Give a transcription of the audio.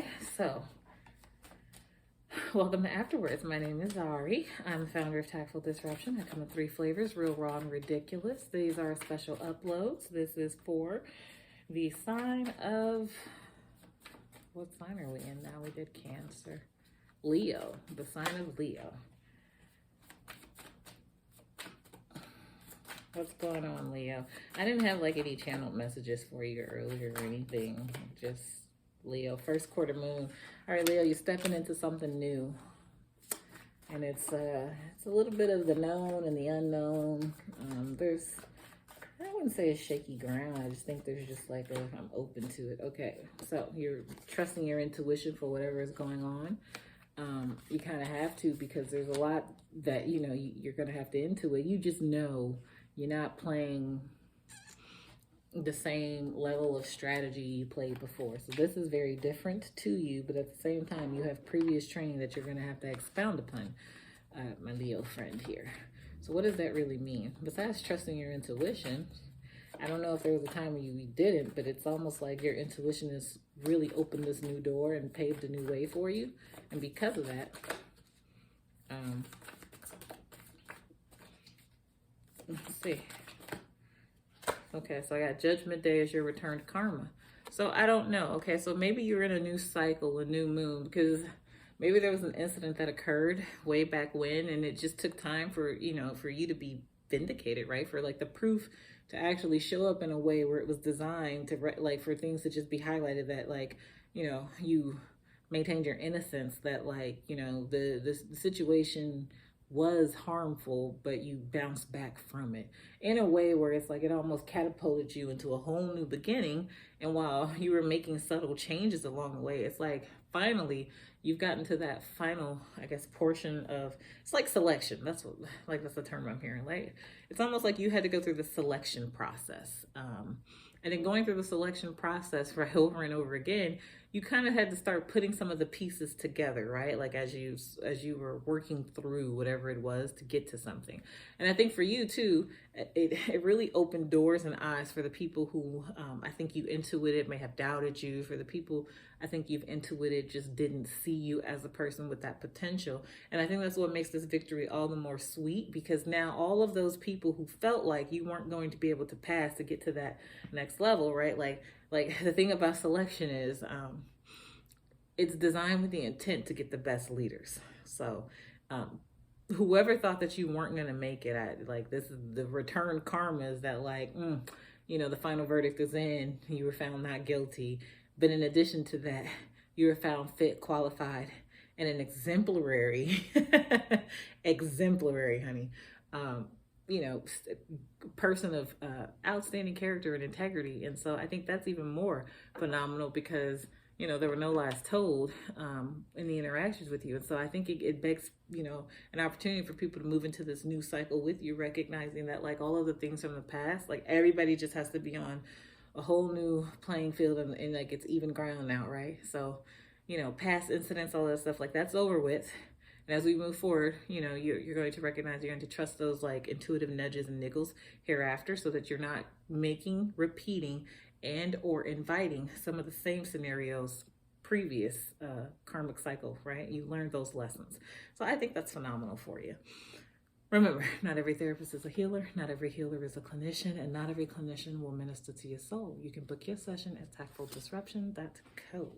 Okay, so welcome to Afterwards. My name is Ari. I'm the founder of Tactful Disruption. I come in 3 flavors, real, raw, and ridiculous. These are special uploads. This is for the sign of, what sign are we in now? We did Cancer. Leo, the sign of Leo. What's going on, Leo? I didn't have like any channeled messages for you earlier or anything. Just Leo, first quarter moon. All right, Leo, you're stepping into something new. And it's a little bit of the known and the unknown. There's, I wouldn't say it's shaky ground. I just think there's just like I'm open to it. Okay, so you're trusting your intuition for whatever is going on. You kind of have to, because there's a lot that, you know, you're going to have to intuit. You just know you're not playing the same level of strategy you played before. So this is very different to you, but at the same time, you have previous training that you're going to have to expound upon, my Leo friend here. So what does that really mean? Besides trusting your intuition, I don't know if there was a time when you didn't, but it's almost like your intuition has really opened this new door and paved a new way for you. And because of that, let's see. Okay, so I got Judgment Day as your returned karma. So I don't know. Okay, so maybe you're in a new cycle, a new moon, because maybe there was an incident that occurred way back when, and it just took time for, you know, for you to be vindicated, right? For like the proof to actually show up in a way where it was designed to, like, for things to just be highlighted that, like, you know, you maintained your innocence, that, like, you know, the situation was harmful, but you bounced back from it in a way where it's like it almost catapulted you into a whole new beginning. And while you were making subtle changes along the way, it's like finally you've gotten to that final, I guess, portion of, it's like selection. That's what, like, that's the term I'm hearing. Like, it's almost like you had to go through the selection process. And then going through the selection process for over and over again, you kind of had to start putting some of the pieces together, right? Like as you were working through whatever it was to get to something. And I think for you too, it really opened doors and eyes for the people who I think you intuited may have doubted you, for the people I think you've intuited just didn't see you as a person with that potential. And I think that's what makes this victory all the more sweet, because now all of those people who felt like you weren't going to be able to pass to get to that next level, right? Like the thing about selection is it's designed with the intent to get the best leaders. So whoever thought that you weren't going to make it, like, this is the return karma, is that, like, you know, the final verdict is in, you were found not guilty. But in addition to that, you were found fit, qualified, and an exemplary, exemplary, honey, you know, person of outstanding character and integrity. And so I think that's even more phenomenal, because, you know, there were no lies told in the interactions with you. And so I think it begs, you know, an opportunity for people to move into this new cycle with you, recognizing that, like, all of the things from the past, like, everybody just has to be on a whole new playing field, and like, it's even ground now, right? So, you know, past incidents, all that stuff, like, that's over with. And as we move forward, you know, you're going to recognize, you're going to trust those, like, intuitive nudges and niggles hereafter, so that you're not making, repeating, and or inviting some of the same scenarios previous karmic cycle, right? You learned those lessons. So I think that's phenomenal for you. Remember, not every therapist is a healer, not every healer is a clinician, and not every clinician will minister to your soul. You can book your session at TactfulDisruption.co.